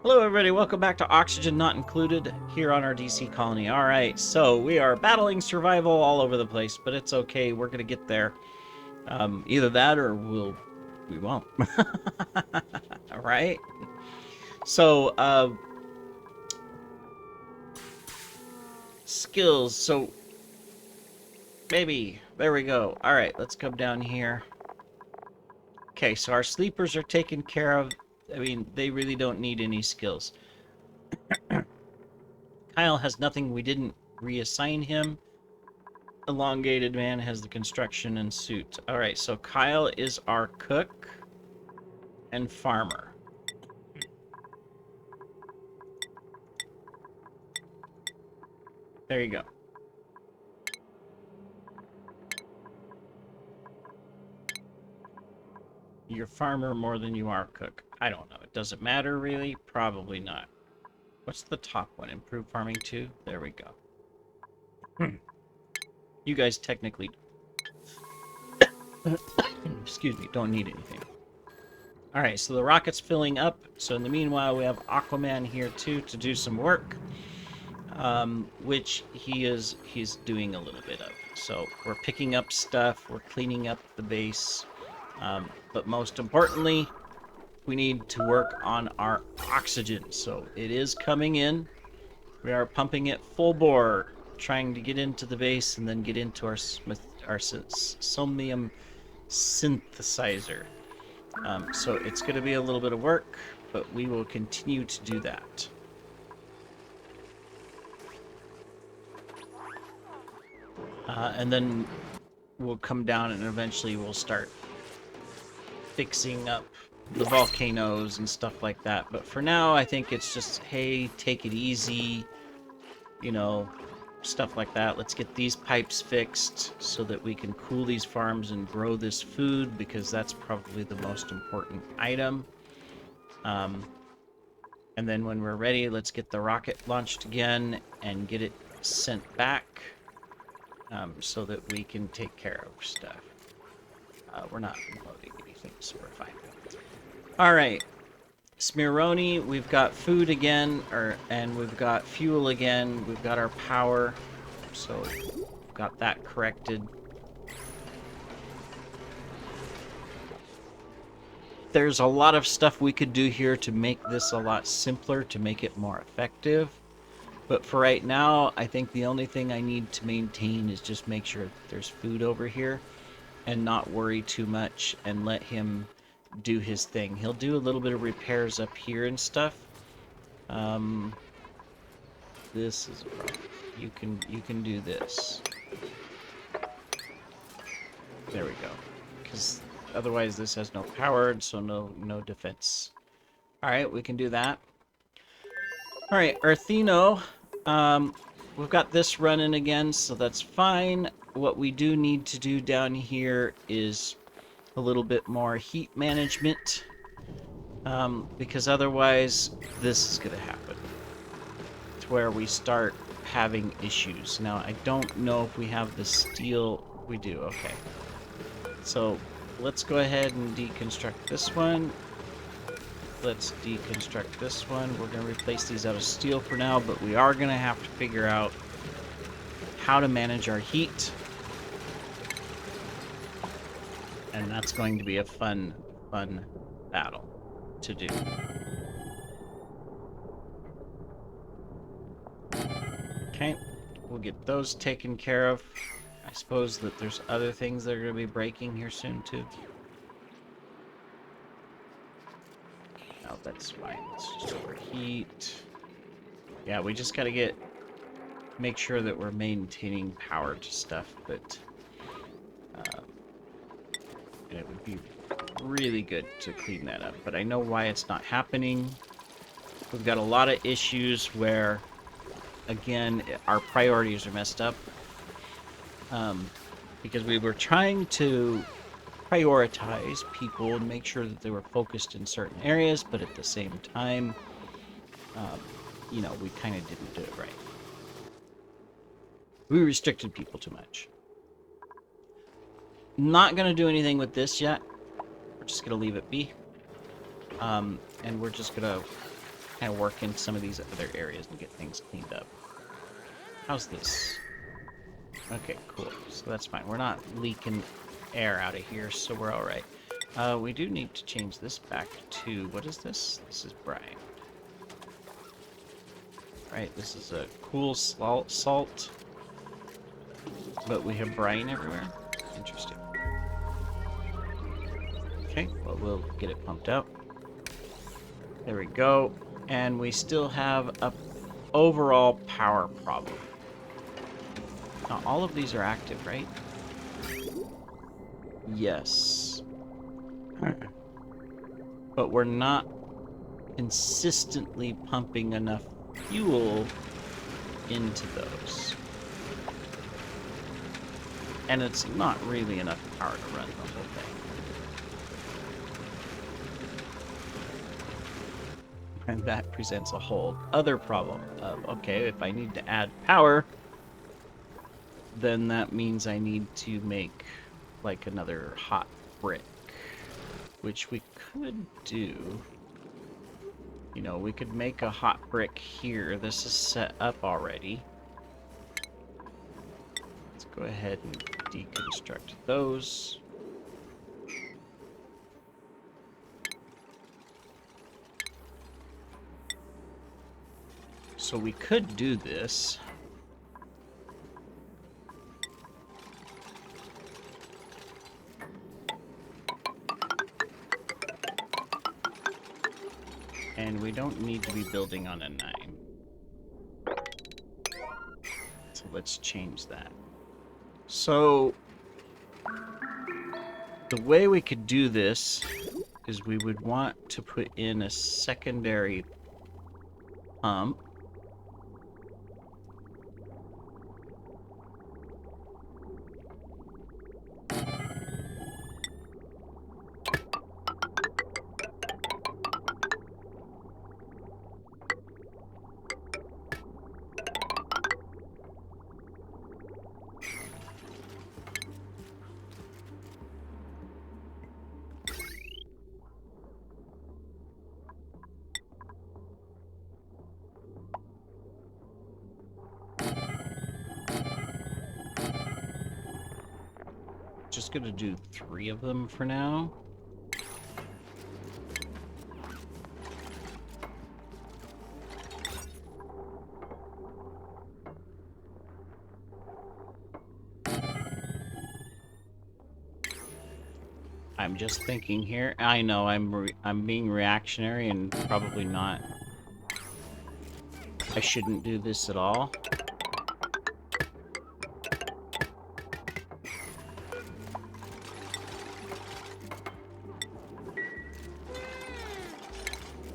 Hello everybody, welcome back to Oxygen Not Included here on our DC colony. Alright, so we are battling survival all over the place, but it's okay, we're gonna get there. Either that or we won't. Alright? So, skills, so maybe, there we go. Alright, let's come down here. Okay, so our sleepers are taken care of. I mean, they really don't need any skills. Kyle has nothing, we didn't reassign him. Elongated man has the construction and suit. Alright, so Kyle is our cook and farmer. There you go. You're farmer more than you are cook. I don't know. It doesn't matter really. Probably not. What's the top one? Improve farming 2? There we go. You guys technically excuse me, don't need anything. Alright, so the rocket's filling up. So in the meanwhile, we have Aquaman here too to do some work. Which he's doing a little bit of. So we're picking up stuff, we're cleaning up the base, but most importantly, we need to work on our oxygen. So it is coming in. We are pumping it full bore, trying to get into the base and then get into our somnium synthesizer. So it's going to be a little bit of work, but we will continue to do that. And then we'll come down and eventually we'll start fixing up the volcanoes and stuff like that. But for now, I think it's just, hey, take it easy, you know, stuff like that. Let's get these pipes fixed so that we can cool these farms and grow this food, because that's probably the most important item. And then when we're ready, let's get the rocket launched again and get it sent back. So that we can take care of stuff. We're not loading anything, so we're fine. Alright. Smironi, we've got food again, and we've got fuel again. We've got our power, so we've got that corrected. There's a lot of stuff we could do here to make this a lot simpler, to make it more effective. But for right now, I think the only thing I need to maintain is just make sure that there's food over here and not worry too much and let him do his thing. He'll do a little bit of repairs up here and stuff. This is a problem. You can do this. There we go. Because otherwise this has no power, so no defense. Alright, we can do that. Alright, Earthino. We've got this running again, so that's fine. What we do need to do down here is a little bit more heat management, because otherwise this is going to happen. It's where we start having issues. Now, I don't know if we have the steel. We do, okay. So let's go ahead and deconstruct this one. Let's deconstruct this one. We're going to replace these out of steel for now, but we are going to have to figure out how to manage our heat. And that's going to be a fun battle to do. Okay, we'll get those taken care of. I suppose that there's other things that are going to be breaking here soon, too. Oh, that's fine. Let's just overheat. Yeah, we just gotta make sure that we're maintaining power to stuff, but it would be really good to clean that up. But I know why it's not happening. We've got a lot of issues where, again, our priorities are messed up. Because we were trying to prioritize people and make sure that they were focused in certain areas, but at the same time, you know, we kind of didn't do it right. We restricted people too much. Not going to do anything with this yet. We're just going to leave it be. And we're just going to and work in some of these other areas and get things cleaned up. How's this? Okay, cool. So that's fine. We're not leaking air out of here, so we're all right. We do need to change this back to, what is this? This is brine. Right, this is a cool salt, but we have brine everywhere. Interesting. Okay, well, we'll get it pumped out. There we go. And we still have a overall power problem. Now, all of these are active, right? Yes. But we're not consistently pumping enough fuel into those. And it's not really enough power to run the whole thing. And that presents a whole other problem of, okay, if I need to add power, then that means I need to make like another hot brick, which we could do. You know, we could make a hot brick here. This is set up already. Let's go ahead and deconstruct those. So we could do this. And we don't need to be building on a 9. So let's change that. So the way we could do this is we would want to put in a secondary pump. Just gonna do 3 of them for now. I'm just thinking here. I know I'm being reactionary and probably not. I shouldn't do this at all.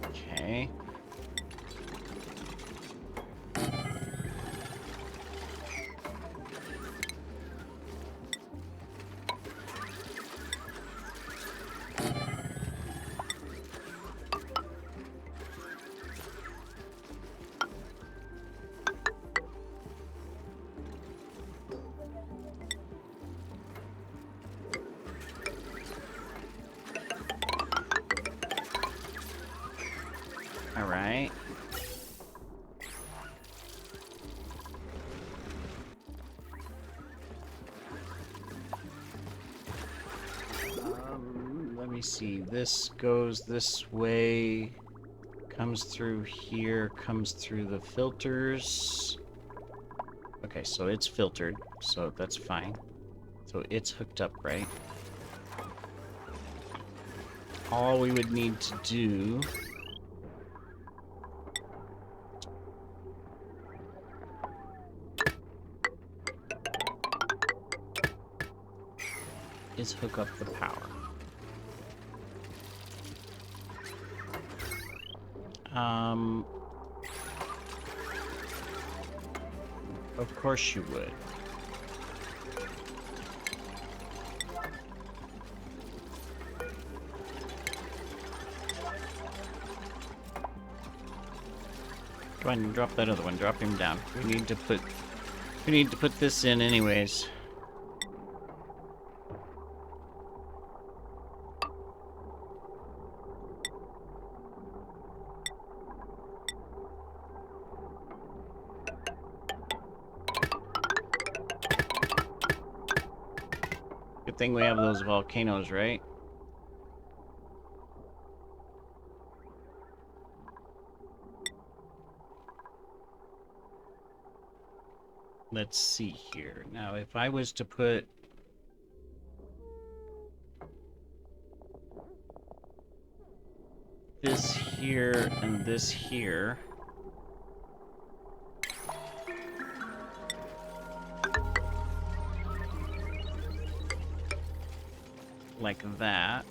Okay. All right. Let me see. This goes this way, comes through here, comes through the filters. Okay, so it's filtered, so that's fine. So it's hooked up, right? All we would need to do is hook up the power. Of course you would. Go ahead and drop that other one. Drop him down. We need to put this in anyways. thing we have those volcanoes, right? Let's see here. Now, if I was to put this here and this here, like that.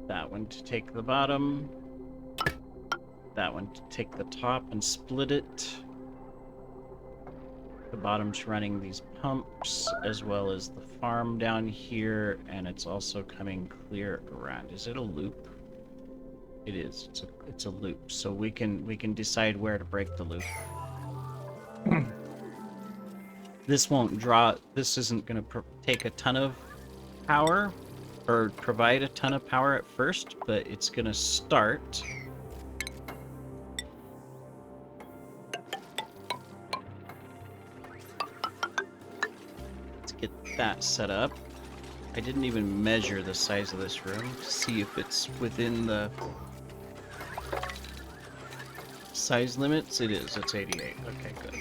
That one to take the bottom. That one to take the top and split it. The bottom's running these pumps as well as the farm down here, and it's also coming clear around. Is it a loop? It is. It's a loop. So we can decide where to break the loop. This won't draw. This isn't going to take a ton of power or provide a ton of power at first, but it's going to start. Let's get that set up. I didn't even measure the size of this room to see if it's within the size limits. It is. It's 88. Okay, good.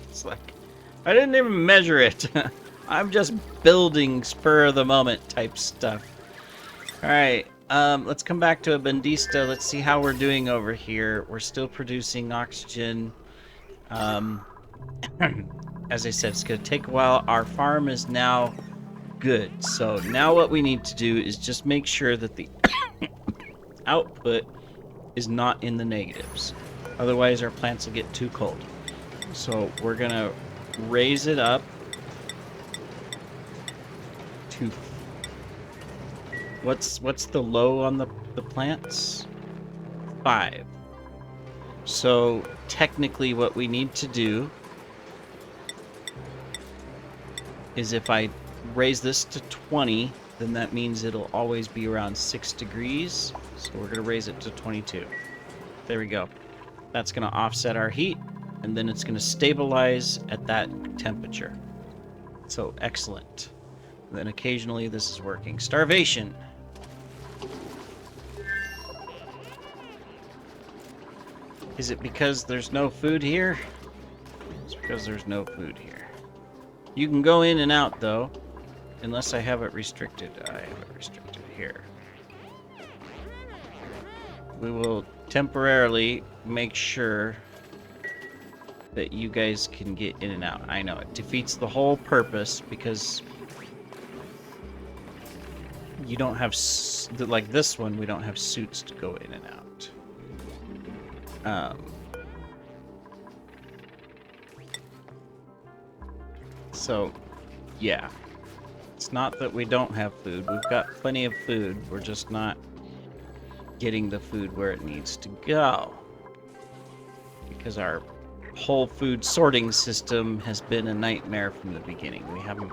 It's like, I didn't even measure it. I'm just building spur of the moment type stuff. Alright, let's come back to a Bendista. Let's see how we're doing over here. We're still producing oxygen. As I said, it's going to take a while. Our farm is now good. So now what we need to do is just make sure that the output is not in the negatives. Otherwise, our plants will get too cold. So we're going to raise it up to... What's the low on the plants? 5. So technically what we need to do is if I raise this to 20, then that means it'll always be around 6 degrees. So we're going to raise it to 22. There we go. That's going to offset our heat, and then it's going to stabilize at that temperature. So excellent. And then occasionally this is working. Starvation. Is it because there's no food here? It's because there's no food here. You can go in and out, though, unless I have it restricted. I have it restricted here. We will temporarily make sure that you guys can get in and out. I know, it defeats the whole purpose because you don't have, like this one, we don't have suits to go in and out. So, yeah. It's not that we don't have food. We've got plenty of food. We're just not getting the food where it needs to go. Because our whole food sorting system has been a nightmare from the beginning. We haven't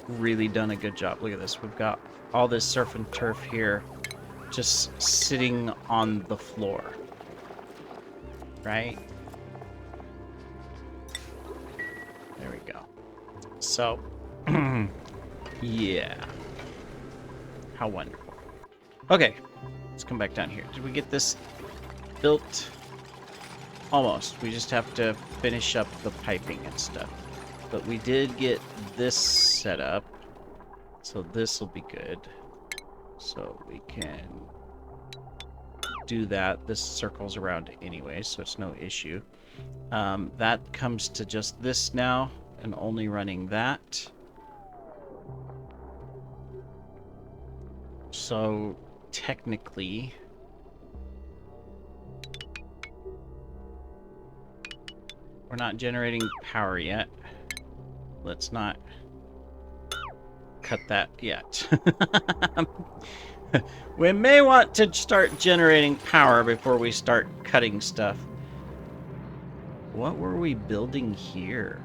really done a good job. Look at this. We've got all this surf and turf here just sitting on the floor. Right? There we go. So, yeah. How wonderful. Okay, let's come back down here. Did we get this built? Almost. We just have to finish up the piping and stuff. But we did get this set up. So this will be good. So we can do that. This circles around anyway, so it's no issue. That comes to just this now, and only running that. So technically, we're not generating power yet. Let's not cut that yet. We may want to start generating power before we start cutting stuff. What were we building here?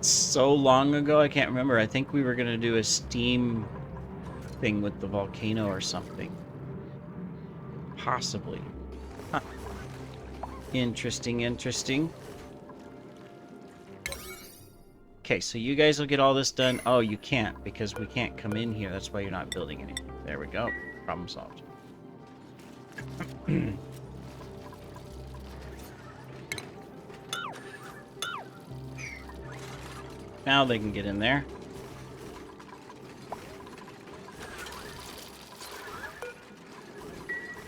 so long ago, I can't remember. I think we were going to do a Steam thing with the volcano or something. Possibly. Huh. Interesting, interesting. Okay, so you guys will get all this done. Oh, you can't, because we can't come in here. That's why you're not building anything. There we go. Problem solved. Now they can get in there.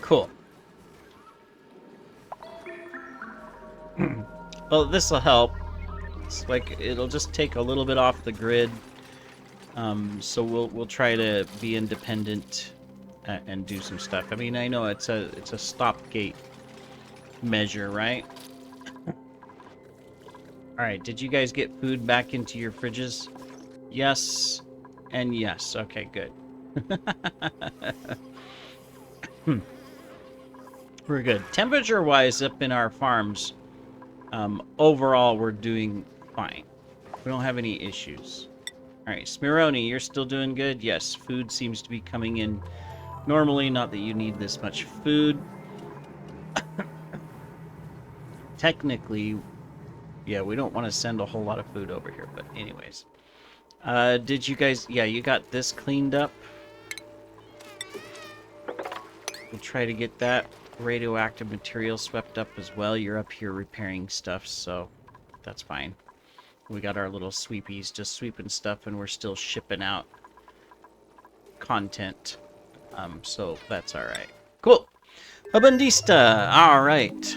Cool. Well, this will help. It's like it'll just take a little bit off the grid. So we'll try to be independent and do some stuff. I mean, I know it's a stopgate measure, right? All right. Did you guys get food back into your fridges? Yes, and yes. Okay, good. We're good. Temperature-wise, up in our farms, overall, we're doing fine. We don't have any issues. All right, Smironi, you're still doing good? Yes, food seems to be coming in normally. Not that you need this much food. Technically, yeah, we don't want to send a whole lot of food over here, but anyways. Did you guys... Yeah, you got this cleaned up. We'll try to get that radioactive material swept up as well. You're up here repairing stuff, so that's fine. We got our little sweepies just sweeping stuff, and we're still shipping out content. So that's all right. Cool. Abundista. All right.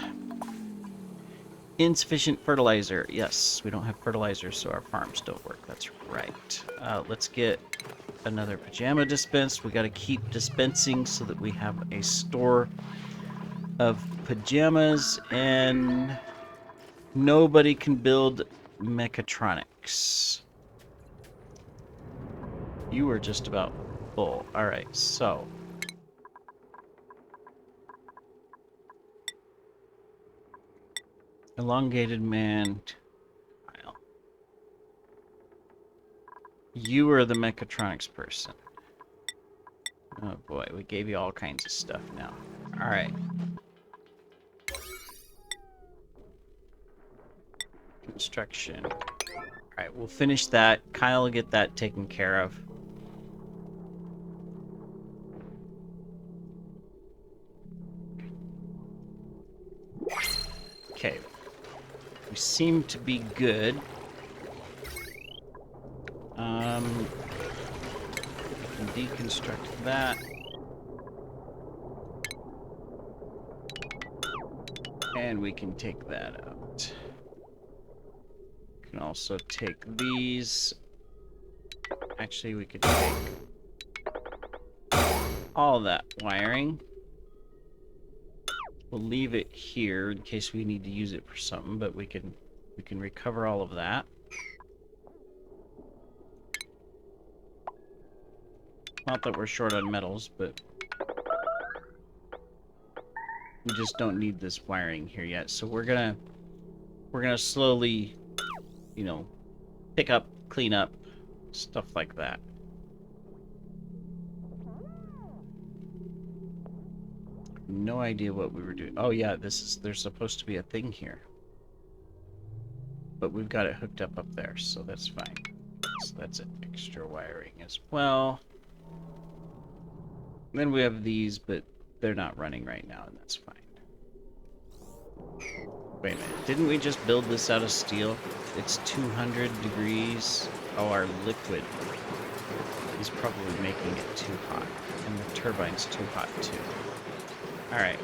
Insufficient fertilizer. Yes, we don't have fertilizer, so our farms don't work. That's right. Let's get another pajama dispense. We got to keep dispensing so that we have a store of pajamas, and nobody can build mechatronics. You were just about full. All right, so elongated man. You were the mechatronics person. Oh boy, we gave you all kinds of stuff now. All right. Construction. Alright, we'll finish that. Kyle will get that taken care of. Okay. We seem to be good. We can deconstruct that. And we can take that out. Can also take these. Actually, we could take all that wiring. We'll leave it here in case we need to use it for something, but we can recover all of that. Not that we're short on metals, but we just don't need this wiring here yet. So we're gonna slowly, you know, pick up, clean up, stuff like that. No idea what we were doing. Oh yeah, there's supposed to be a thing here. But we've got it hooked up there, so that's fine. So that's an extra wiring as well. Then we have these, but they're not running right now, and that's fine. Wait a minute, didn't we just build this out of steel? It's 200 degrees. Oh, our liquid is probably making it too hot. And the turbine's too hot, too. Alright.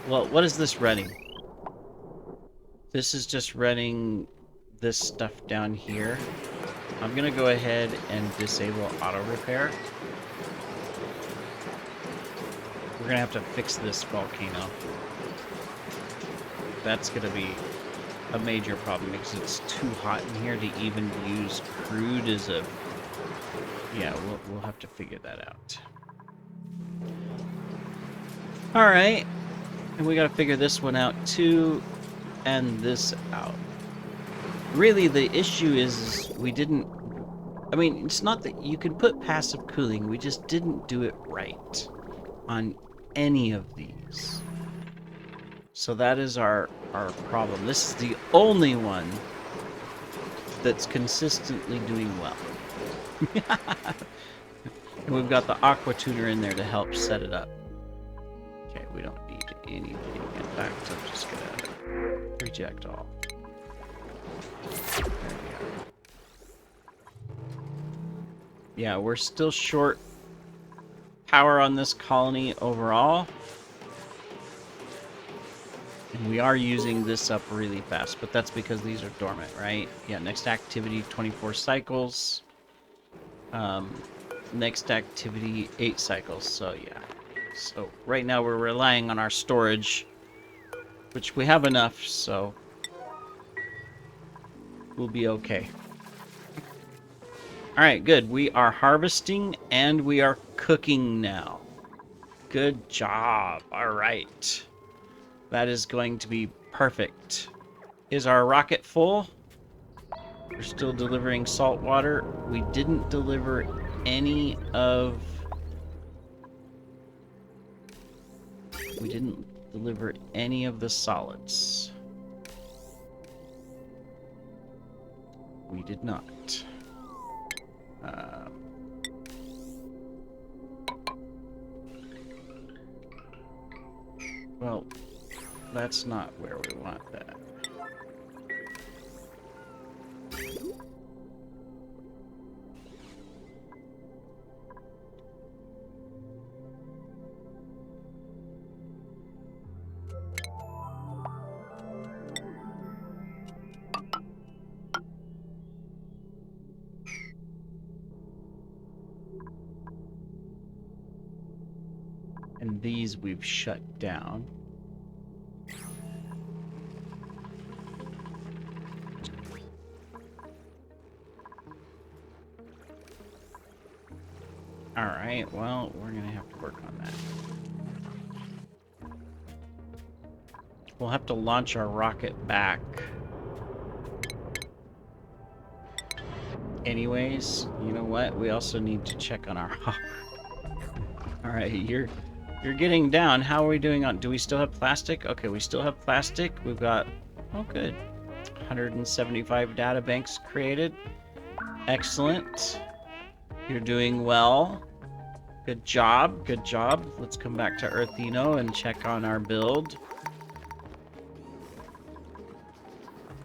Well, what is this running? This is just running this stuff down here. I'm gonna go ahead and disable auto repair. We're gonna have to fix this volcano. That's gonna be a major problem because it's too hot in here to even use crude as a... Yeah, we'll have to figure that out. Alright. And we gotta figure this one out too, and this out. really the issue is we didn't... I mean, it's not that you can put passive cooling, we just didn't do it right on any of these. So that is our problem. This is the only one that's consistently doing well. And we've got the Aqua Tuner in there to help set it up. Okay, we don't need anything. In fact, I'm just gonna reject all. There we go. Yeah, we're still short power on this colony overall. And we are using this up really fast, but that's because these are dormant, right? Yeah, next activity, 24 cycles. Next activity, 8 cycles, so yeah. So right now we're relying on our storage, which we have enough, so we'll be okay. Alright, good. We are harvesting and we are cooking now. Good job. Alright. That is going to be perfect. Is our rocket full? We're still delivering salt water. We didn't deliver any of... We didn't deliver any of the solids. We did not. Well, that's not where we want that. And these we've shut down. Alright, well, we're gonna have to work on that. We'll have to launch our rocket back. Anyways, you know what? We also need to check on our hopper. Alright, you're getting down. How are we doing on... Do we still have plastic? Okay, we still have plastic. We've got... Oh, good. 175 data banks created. Excellent. You're doing well. Good job. Good job. Let's come back to Earthino and check on our build.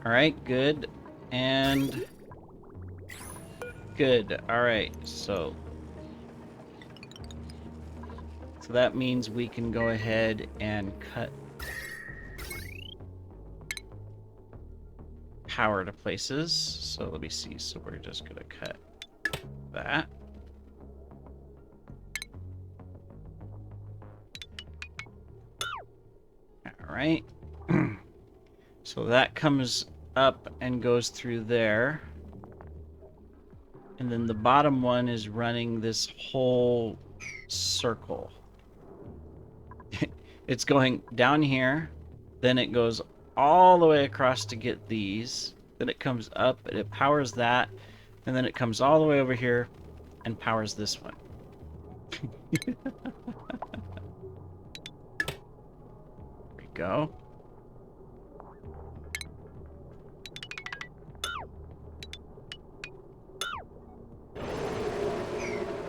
Alright, good. And... Good. Alright, so that means we can go ahead and cut power to places. So let me see. So we're just going to cut that. Alright. So that comes up and goes through there. And then the bottom one is running this whole circle. It's going down here, then it goes all the way across to get these, then it comes up and it powers that, and then it comes all the way over here and powers this one. There we go.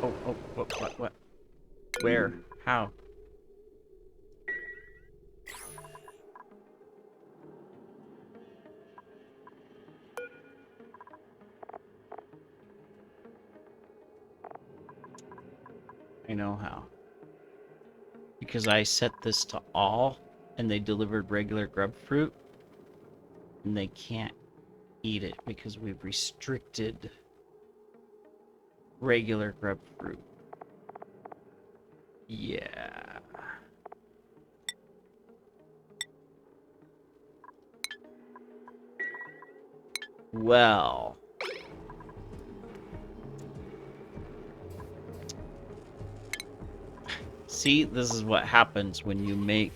Oh, what? Where? How? I know how. Because I set this to all, and they delivered regular grub fruit, and they can't eat it because we've restricted regular grub fruit. Yeah. Well. See, this is what happens when you make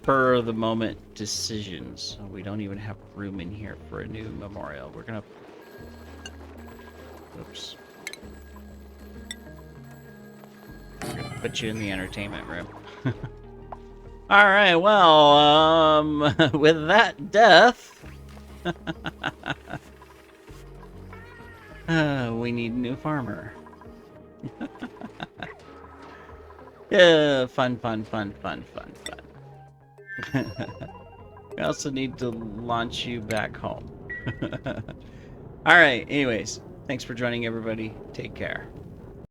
spur of the moment decisions. Oh, we don't even have room in here for a new memorial. We're gonna... Oops. We're gonna put you in the entertainment room. Alright, well, with that death... we need a new farmer. Yeah, fun. We also need to launch you back home. Alright, anyways, thanks for joining, everybody. Take care.